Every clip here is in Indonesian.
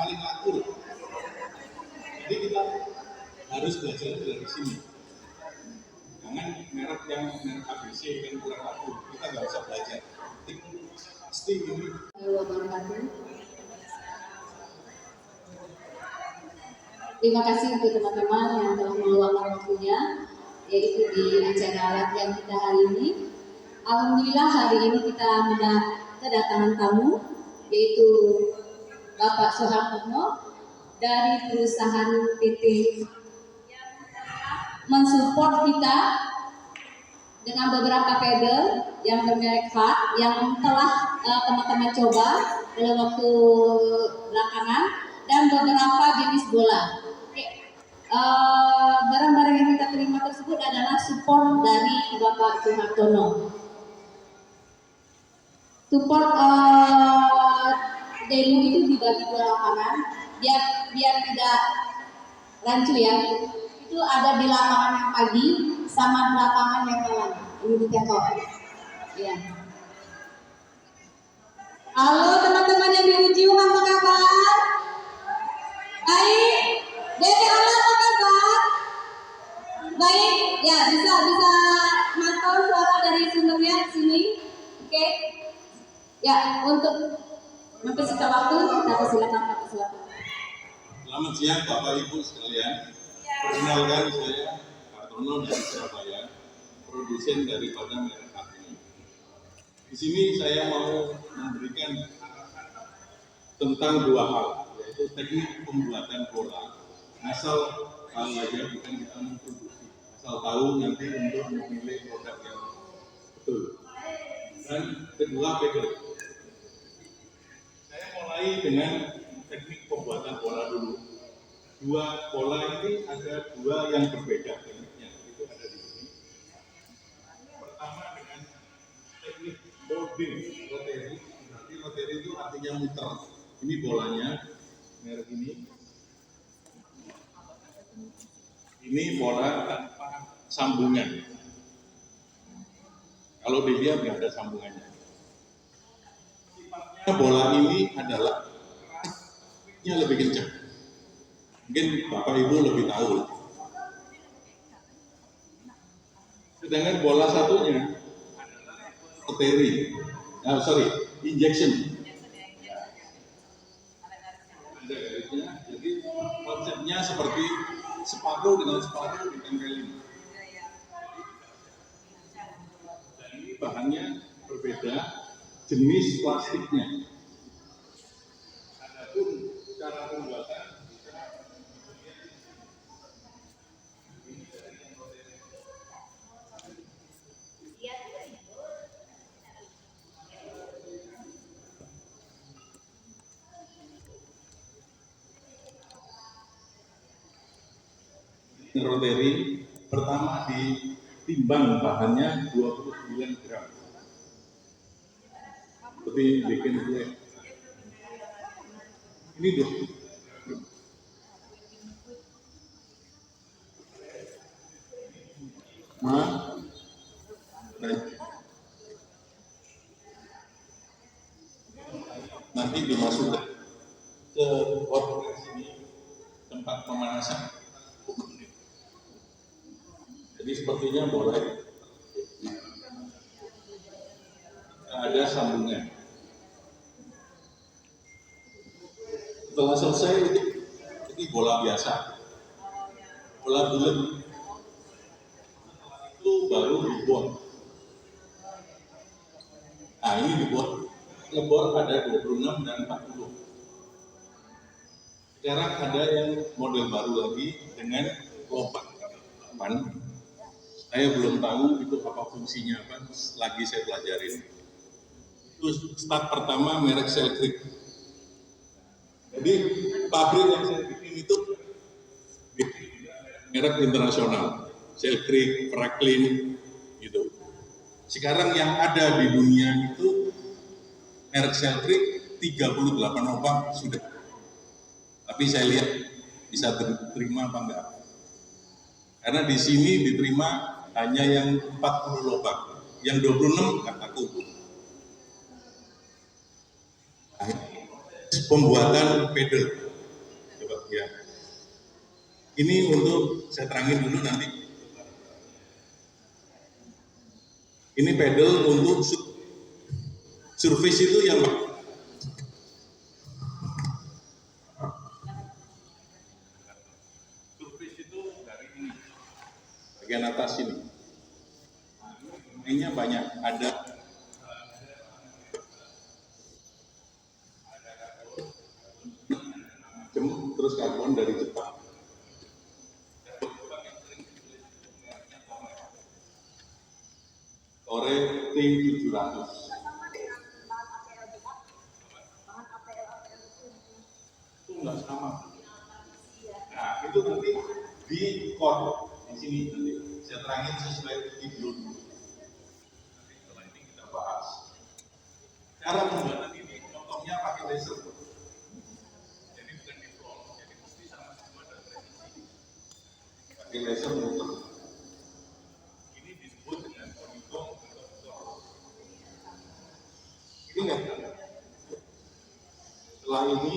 paling laku. Jadi kita harus belajar dari sini. Jangan merek ABC yang kurang laku, kita nggak usah belajar. Pasti ini. Terima kasih untuk teman-teman yang telah meluangkan waktunya, yaitu di acara latihan kita hari ini. Alhamdulillah hari ini kita kedatangan tamu, yaitu Bapak Soehartono dari perusahaan PT mensupport kita dengan beberapa pedal yang bermerek Hard yang telah teman-teman coba dalam waktu belakangan, dan beberapa jenis bola. Barang-barang yang kita terima tersebut adalah support dari Bapak Soehartono. Support demo itu dibagi dua lapangan, biar tidak rancu ya. Itu ada di lapangan yang pagi sama lapangan yang malam. Ini di tengok. Ya. Halo teman-teman yang di Ujiung, apa kabar? Baik. Jadi apa kabar? Baik. Ya, bisa mantau suara dari sumbernya di sini. Oke. Ya, untuk mempersingkat waktu, kita silakan Pak Ketua. Selamat siang Bapak Ibu sekalian. Perkenalkan saya Hartono dari Surabaya, produsen daripada merek Hard ini. Di sini saya mau memberikan tentang dua hal, yaitu teknik pembuatan bola. Asal tahu aja, bukan kita memproduksi. Asal tahu nanti untuk memilih produk yang betul. Dan kedua, pedal. Saya mulai dengan teknik pembuatan bola dulu. Dua bola ini ada dua yang berbeda tekniknya, itu ada di sini. Pertama dengan teknik molding rotary. Berarti rotary itu artinya muter. Ini bolanya merek ini. Ini bola tanpa sambungan. Kalau dilihat nggak ada sambungannya. Sifatnya bola ini adalah kerasnya lebih kencang. Mungkin Bapak Ibu lebih tahu. Sedangkan bola satunya adalah rotary. Injection. Ada garisnya, jadi konsepnya seperti sepatu dengan sepatu ditempelin. Dan ini bahannya berbeda, jenis plastiknya. Adapun cara pembuatan rotary pertama ditimbang bahannya 29 gram. Tapi bikin kue. Ini deh. Nanti dimasukkan ke hot press ini, tempat pemanasan. Jadi sepertinya boleh ada sambungan. Setelah selesai ini bola biasa, bola bulat. Itu baru dibuat. Nah ini dibuat, ngebor ada 26 dan 40. Sekarang ada yang model baru lagi dengan lompat. Saya belum tahu itu apa fungsinya, apa lagi saya pelajarin. Itu start pertama merek Selkrik. Jadi pabrik yang saya bikin itu merek internasional, Selkrik, Franklin, gitu. Sekarang yang ada di dunia itu merek Selkrik 38 lubang sudah. Tapi saya lihat bisa terima apa enggak. Karena di sini diterima hanya yang 40 lubang, yang 26 kataku. Pembuatan pedal. Ini untuk saya terangin dulu nanti. Ini pedal untuk surface itu yang surface itu dari ini bagian atas ini. Ininya banyak, ada terus karbon dari Jepang. Ore T700. Itu enggak sama. Nah, itu nanti di core di sini nanti saya terangin sesuai video dulu. Setelah ini kita bahas. Cara membuat ini contohnya pakai laser. Jadi bukan di floor, jadi mesti sama-sama ada presisi. Pakai laser muter. Ini disebut dengan polygon atau ini enggak. Setelah ini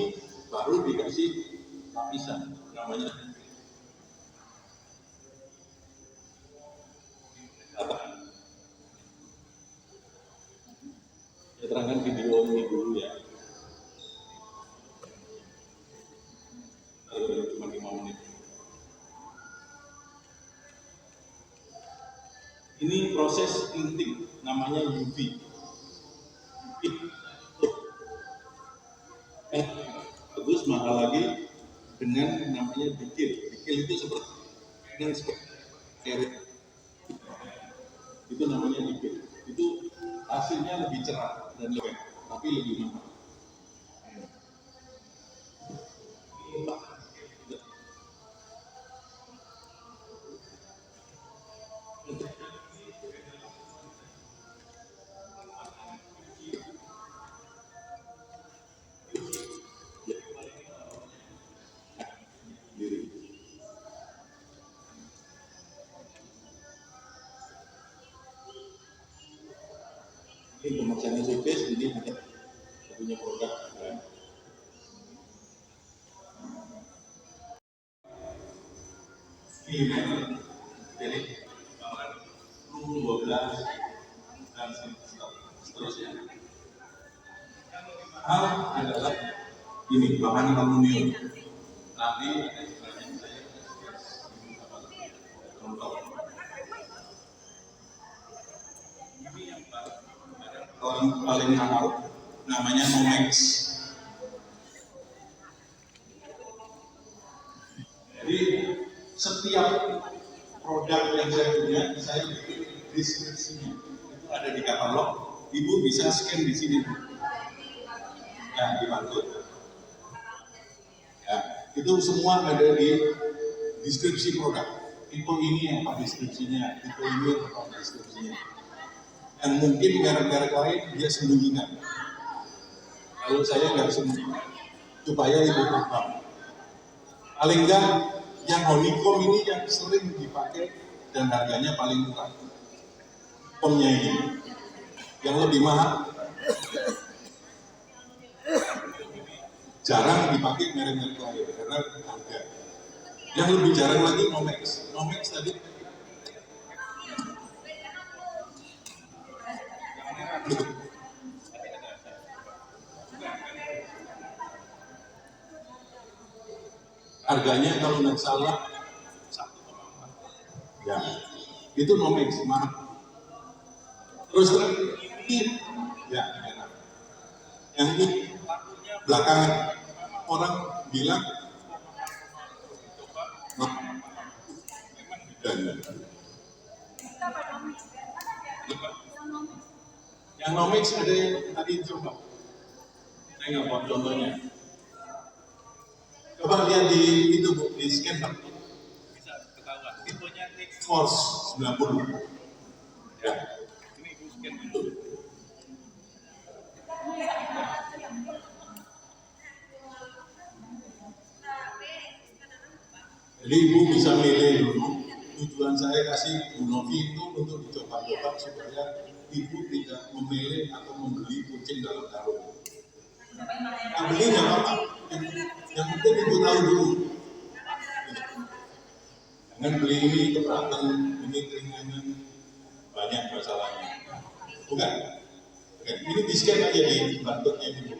baru dikasih lapisan namanya apa? Saya terangkan video ini dulu ya. Cuma 5 menit. Ini proses tinting, namanya UV. Bagus, mahal lagi dengan namanya dikil. Dikil itu seperti karet. Itu namanya dikil. Itu hasilnya lebih cerah dan lebih, tapi lebih mahal. Ini pemasangan surface, ini ada punya produk ya. Ini jadi 12 dan seterusnya. Hal adalah ini bahan aluminium. Nanti saya contoh. Ini yang paling mahal, namanya Nomex. Jadi setiap produk yang saya punya, saya bikin deskripsinya. Itu ada di katalog. Ibu bisa scan di sini. Ya, dibantu. Ya, itu semua ada di deskripsi produk. Tipe ini apa deskripsinya, tipe ini apa deskripsinya. Dan mungkin merek-merek lain dia sembunyikan. Kalau saya nggak sembunyikan, supaya ibu paham. Paling enggak yang honeycomb ini yang sering dipakai dan harganya paling murah. Pomnya ini, yang lebih mahal, jarang dipakai merek-merek lain karena harga. Yang lebih jarang lagi Nomex. Nomex tadi harganya kalau nggak salah 1,4. Ya, itu Nomex mahal. Terus ini, ya enak. Yang ini belakangan orang bilang, yang Nomex ada yang tadi coba. Saya nggak buat contohnya. Coba lihat di itu Bu, di scan Pak. Bisa ketahuan. Tipenya X-Force 90. Ya. Ini Ibu scan dulu. Jadi Ibu bisa milih dulu. Tujuan saya kasih Bu Novi itu untuk dicoba-coba supaya Ibu tidak memilih atau membeli kucing dalam karung. Nah, beli nggak apa-apa. Yang penting Ibu tahu dulu. Dengan beli ini keberatan, ini keringanan, banyak masalahnya. Bukan? Ini di scan aja di barcode-nya ini.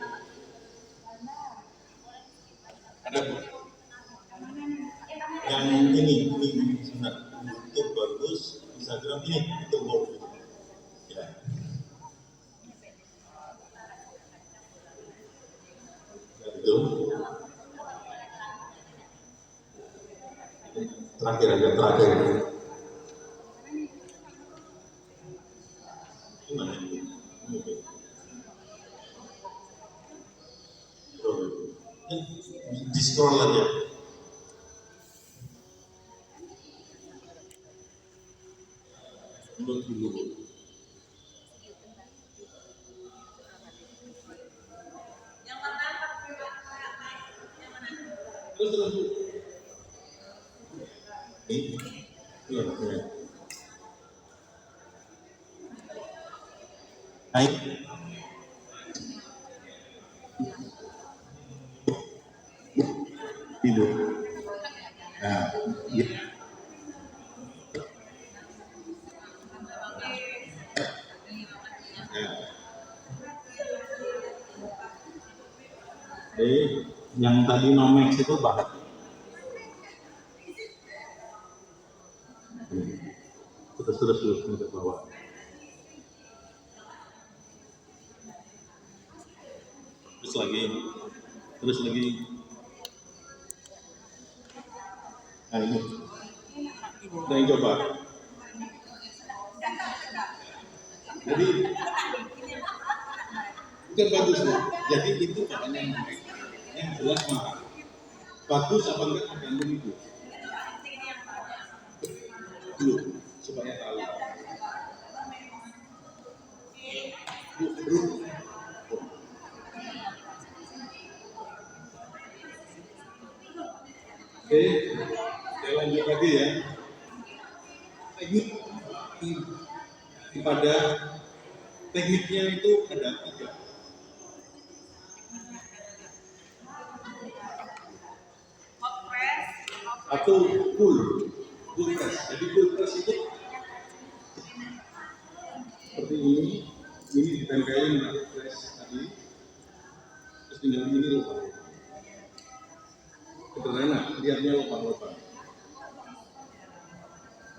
Ada bu? Yang ini sebenarnya YouTube bagus, Instagram ini itu bagus. Ya. Itu terakhir aja terakhir. Gimana ini? Di scroll aja. Dulu. Terus. Ini. Iya. Baik. Itu. Nah, ya. Jadi yang tadi Nomex itu bahan. Terus ke bawah. Terus lagi. Nah ini, udah yang coba. Jadi bukan bagus loh. Jadi itu makanya yang jelas mah bagus apa enggak tergantung itu. Dulu supaya tahu. Oke, saya lanjut lagi ya. Teknik pada tekniknya itu ada 3. Satu pull press. Jadi pull press itu seperti ini ditempelin dengan press tadi, terus tinggal ini lubang. Sederhana, lihatnya lubang-lubang.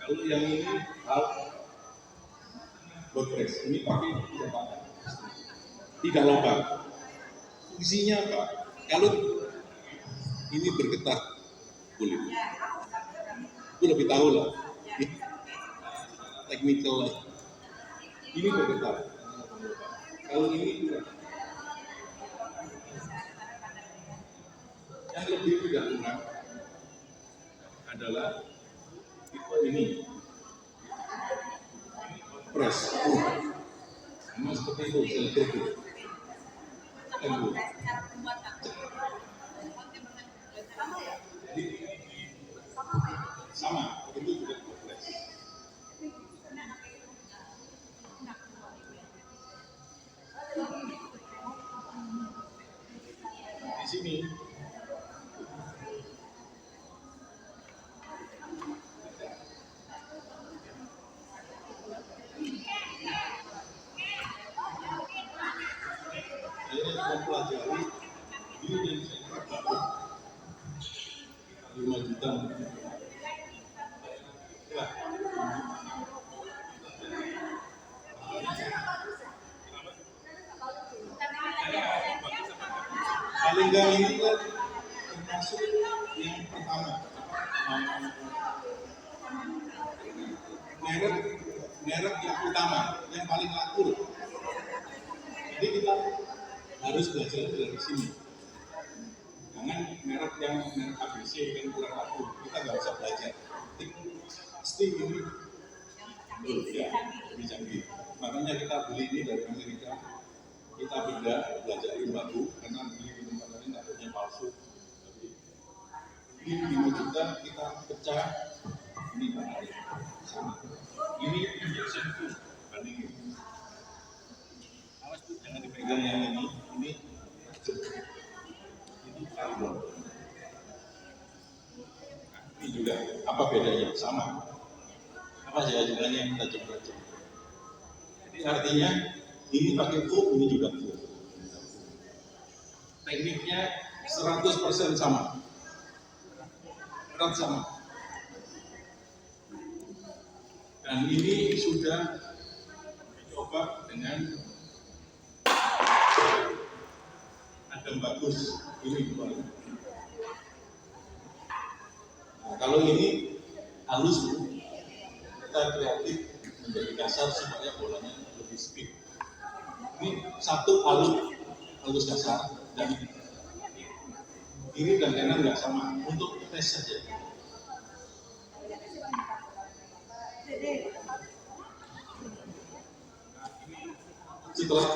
Kalau yang ini half board press, ini pakai tidak lubang. Fungsinya apa? Kalau ini bergetar kulit, itu lebih tahu lah. Technical lah. Ini bergetar. Kalau ini tidak. Yang lebih tidak kurang adalah tipe ini press. Sama seperti itu sel tubuh. Jadi sama itu juga press. Di sini mempelajari ini yang saya dapat 5 juta. Ya. Paling nggak ini kan termasuk yang pertama merek yang utama yang paling laku. Jadi kita harus belajar dari sini. Jangan merek ABC yang kurang laku, kita nggak usah belajar. Pasti ini ya, lebih canggih. Makanya kita beli ini dari Amerika. Kita belajar baru karena beli di tempat lain takutnya palsu. Ini 5 juta kita pecah. Ini bahannya sama. Ini injection tube bandingin. Awas tuh jangan dipegang yang ini. Ini karbon. Ini Juga. Apa bedanya? Sama. Apa jawabannya kita coba cek. Jadi artinya ini pakai full, ini juga full. Tekniknya 100% sama. Berat sama. Dan ini sudah dicoba dengan adem bagus. Ini kemarin. Nah, kalau ini halus, kita kreatif menjadi kasar supaya bolanya lebih speed. Ini satu halus kasar dan kiri dan kanan nggak sama, untuk tes saja. Setelah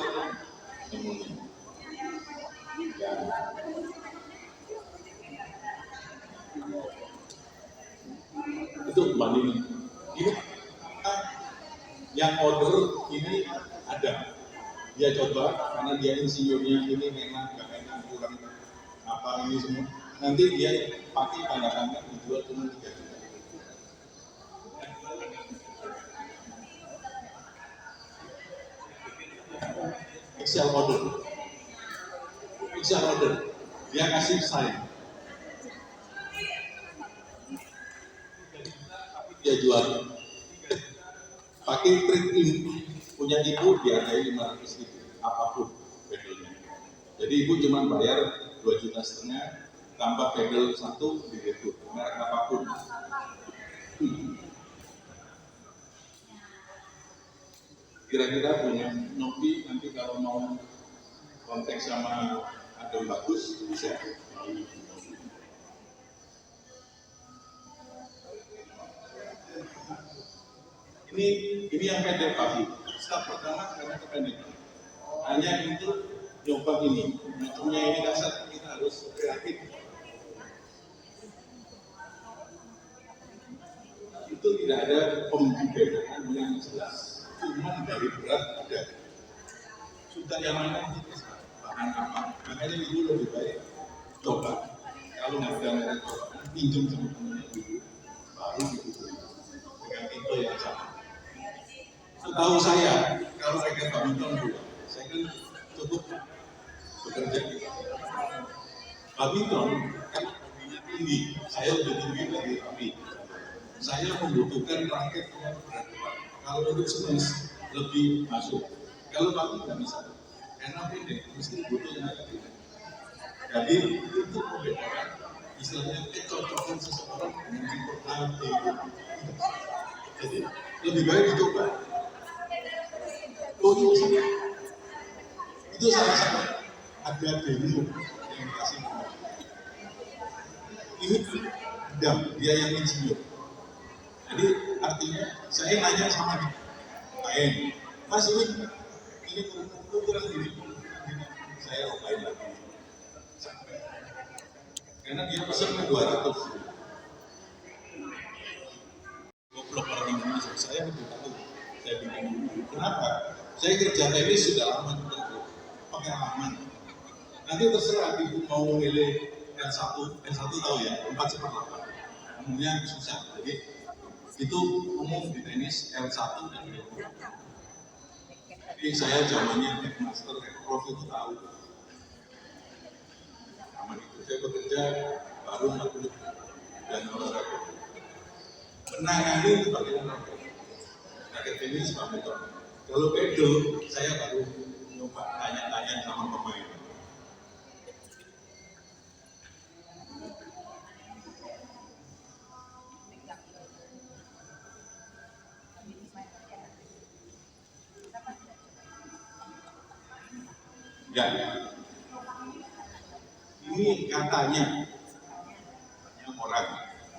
kemudian itu banding ini yang order ini ada, dia coba karena dia insinyurnya ini memang nggak enak, kurang apa ini semua, nanti dia pakai tanda tangan dijual cuma 3 juta. Excel order, dia kasih sign, dia jual pakai trik ini, punya ibu dihargai 500.000 apapun pedalnya. Jadi ibu cuma bayar 2,5 juta tambah pedal 1 direktur merek apapun. Kira-kira punya Novi nanti kalau mau kontak sama adem bagus bisa. Ini yang pendek Pak. Step pertama karena kependekan. Hanya untuk coba ini. Macamnya ini kasar, kita harus kreatif. Itu tidak ada pembedaan yang jelas. Cuma dari berat ada. Sudah yang mana itu bahan apa? Makanya itu lebih baik coba. Kalau nggak ada merek coba, pinjam sama temennya dulu, baru dibeli dengan tipe yang sama. Setahu saya, kalau pakai badminton dulu, saya kan cukup bekerja di badminton, kan tinggi, saya lebih tinggi dari Tapi. Saya membutuhkan raket yang berat. Kalau untuk sejenis lebih masuk. Kalau Tapi nggak bisa, karena pendek, mesti butuh yang agak tinggi. Jadi itu membedakan istilahnya kecocokan seseorang dengan tipe A, B. Jadi lebih baik dicoba. Oh itu sama. Itu salah satu ada demo yang dikasih. Ini dam, dia yang insinyur. Jadi artinya saya nanya sama dia, main, Mas ini ukuran gini, saya lupain lagi. Karena dia pesan ke 200. Goblok orang Indonesia, saya lebih tahu. Saya bikin dulu. Kenapa? Saya kerja tenis sudah lama juga, pengalaman. Nanti terserah ibu mau milih L1 tahu ya, 4/8. Umumnya susah, jadi itu umum di tenis L1 dan L2. Jadi saya zamannya Headmaster, Prof itu tahu. Zaman itu saya bekerja baru 40 dan olahraga. Menangani itu bagaimana? Raket tenis, badminton. Kalau pedal, saya baru nyoba tanya-tanya sama pemain. Enggak. Ini katanya orang.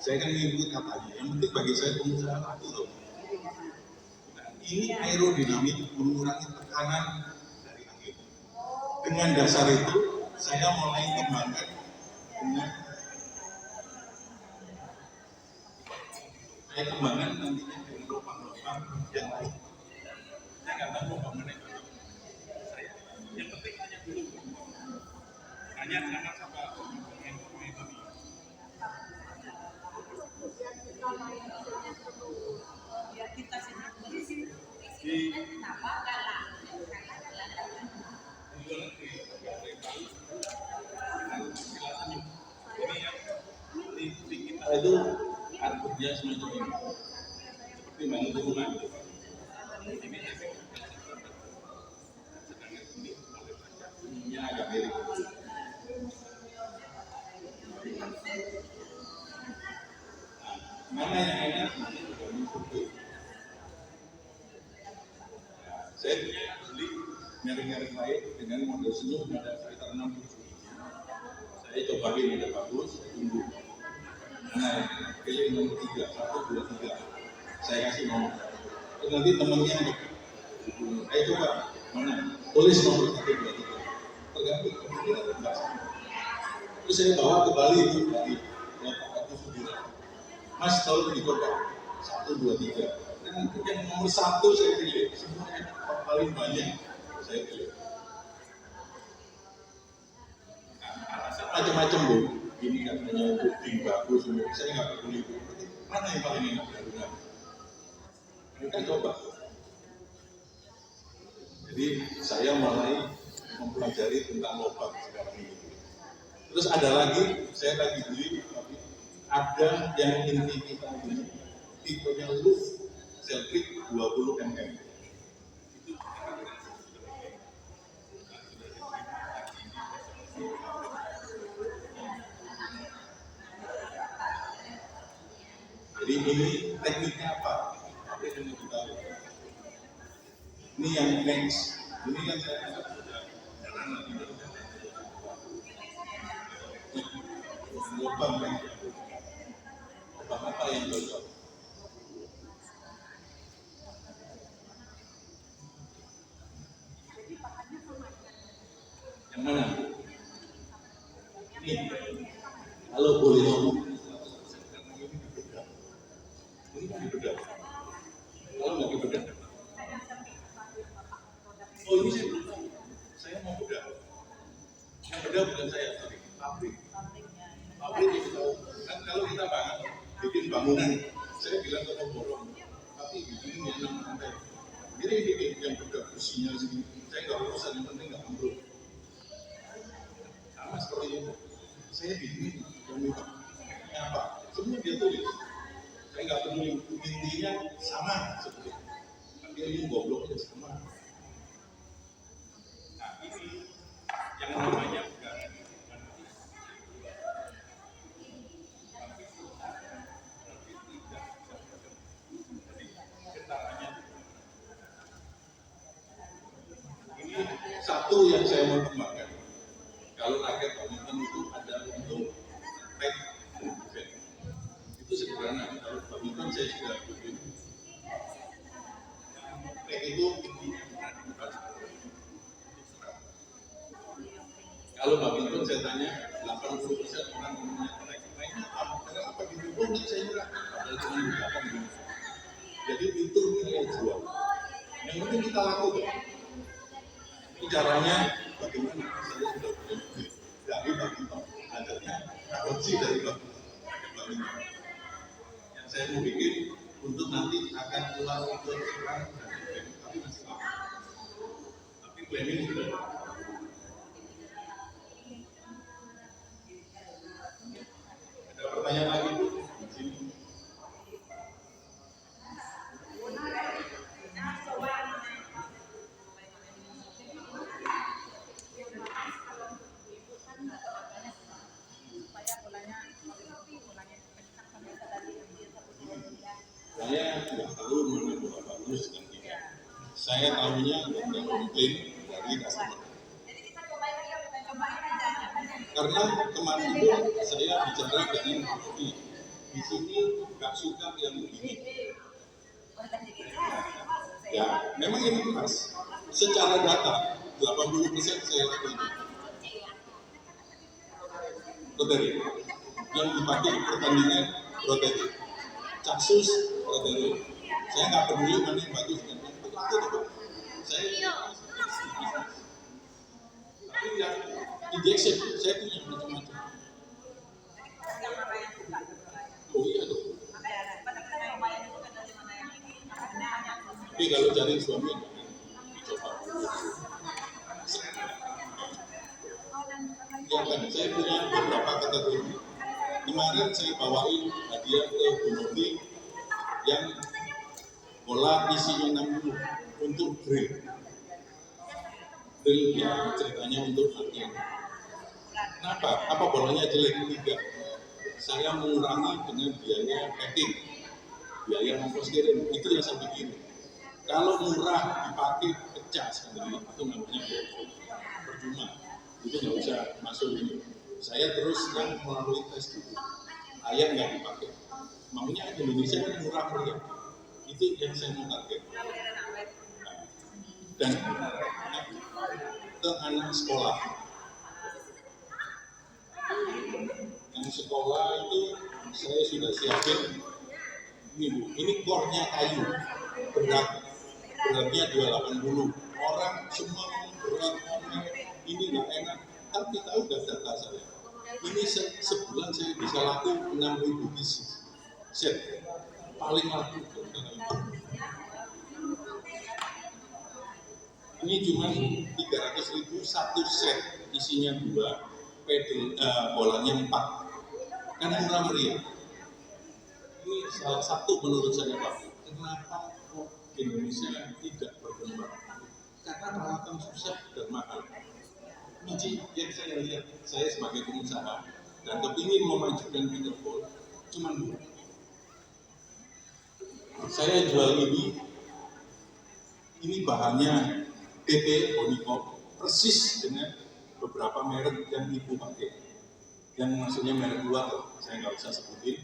Saya kan ngikut katanya. Yang penting bagi saya pengusaha itu loh. Ini aerodinamik mengurangi tekanan dari angin. Dengan dasar itu, saya mulai kembangkan dengan nantinya dengan lubang-lubang yang lain. Saya nggak tahu lubang mana itu. Saya yang penting hanya dulu. Hanya jangan sampai pemain itu. Kita itu artinya semacam ini, seperti bangun rumah. Sedangkan ini bunyinya agak mirip. Mana yang enak? Saya beli merek-merek lain dengan model senyum ada sekitar 60. Saya cobain ada bagus, saya tunggu. Nah, pilih nomor 3, 1, 2, 3. Saya kasih nomor. Terus nanti temennya nih, ayo coba mana? Tulis nomor 1, 2, 3. Tergantung kemudian enggak sama. Terus saya bawa ke Bali itu dari Bapak Agus Sudiran. Mas tolong dicoba 1, 2, 3. Dan yang nomor 1 saya pilih. Semuanya paling banyak saya pilih. Nah, alasan macam-macam Bu. Ini katanya booking bagus, saya nggak peduli itu. Mana yang paling enak? Mereka coba. Jadi saya mulai mempelajari tentang lobak sekarang ini. Terus ada lagi, saya lagi beli, ada yang inti kita ini, tipenya loop selfie 20 mm. Jadi ini tekniknya apa? Apa yang kita tahu? Ini yang next. Ini kan saya agak lubang kan? Lubang apa yang cocok? Yang mana? Ini. Kalau boleh ngomong. Ini mau dibedah. Kalau nggak dibedah. Oh ini saya belum tahu. Saya mau bedah. Yang bedah bukan saya, tapi pabrik. Pabrik itu tahu. Kan kalau kita bikin bangunan, saya bilang ke pemborong, tapi bikin yang 6 lantai. Ini bikin yang bedah kursinya sini. Saya nggak urusan, yang penting nggak ambruk. Sama seperti itu. Saya bikin yang minta apa? Semua dia tulis. Saya nggak peduli, intinya sama seperti itu. Tapi ini gobloknya sama. Nah ini yang namanya bukan ini satu yang saya mau kembangkan. Kalau rakyat badminton itu ada untuk tag event. Itu sederhana. Kalau badminton saya sudah bikin. Tag itu intinya kalau badminton saya tanya 80% orang punya tag. Mainnya apa? Karena apa di Bogor nih saya nyerah. Padahal cuma digunakan di. Jadi itu nilai jual. Yang penting kita lakukan. Ini caranya bagaimana saya sudah punya dari badminton. Akhirnya adopsi dari badminton. Yang saya mau bikin untuk nanti akan keluar untuk sekarang tapi masih lama. Tapi planning sudah. Ada pertanyaan lagi Bu? Di sini. Saya tidak tahu mana bola bagus dan tidak. Saya tahunya tidak mungkin dari customer. Karena kemarin itu saya bicara dengan Pak Rofi. Di sini nggak suka yang begini. Ya, memang ini pas. Secara data 80% saya lakukan. Rotary. Yang dipakai pertandingan rotary. Caksus rotary. Saya nggak peduli mana yang bagus dan yang bagus. Saya tapi yang injection saya punya macam-macam. Oh iya dong. kalau cari suami dicoba. Ya kan, saya punya beberapa kategori. Kemarin saya bawain hadiah ke Bu Nurti yang bola isinya 60 untuk grill. Grill ya ceritanya untuk latihan. Kenapa? Apa bolanya jelek? Tidak. Saya mengurangi dengan biaya packing, biaya ongkos kirim. Itu yang saya pikir. Kalau murah dipakai pecah sekali, itu namanya bohong. Percuma. Itu nggak usah masuk ini. Saya terus yang melalui tes dulu. Ayam nggak dipakai. Maunya Indonesia kan murah meriah. Itu yang saya mau target. Dan ke anak sekolah. Yang sekolah itu saya sudah siapin ini Bu, ini core-nya kayu, beratnya 280. Orang semua berat, ini nggak enak. Tapi tahu nggak data saya? Ini sebulan saya bisa laku 6.000 pieces set, paling laku. Ini cuma 300.000 satu set, isinya 2, pedal bolanya 4, kan murah meriah. Ini salah satu menurut saya Pak, kenapa Indonesia tidak berkembang? Karena peralatan susah dan mahal. Ini yang saya lihat, saya sebagai pengusaha dan kepingin memajukan Peterball, cuma 2. Saya jual ini bahannya PP Honeycomb, persis dengan beberapa merek yang Ibu pakai. Yang maksudnya merek luar, saya nggak usah sebutin,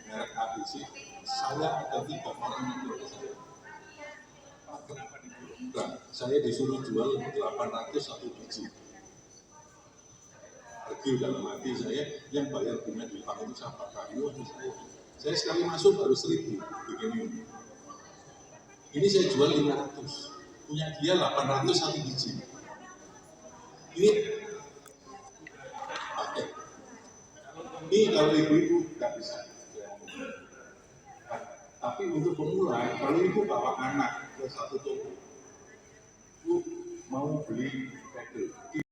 merek ABC. Saya ada 3 orang yang jual ke saya. Kenapa dijual? Nah, saya disuruh jual 800 satu biji. Pergi dalam hati saya, yang bayar bunga di bank itu siapa? Kamu atau saya? Saya sekali masuk harus 1.000 bikin ini. Ini saya jual 500. Punya dia 800 satu biji. Ini pakai. Ini kalau ibu-ibu nggak bisa. Tapi untuk pemula, kalau ibu bawa anak ke satu toko, ibu mau beli pedal.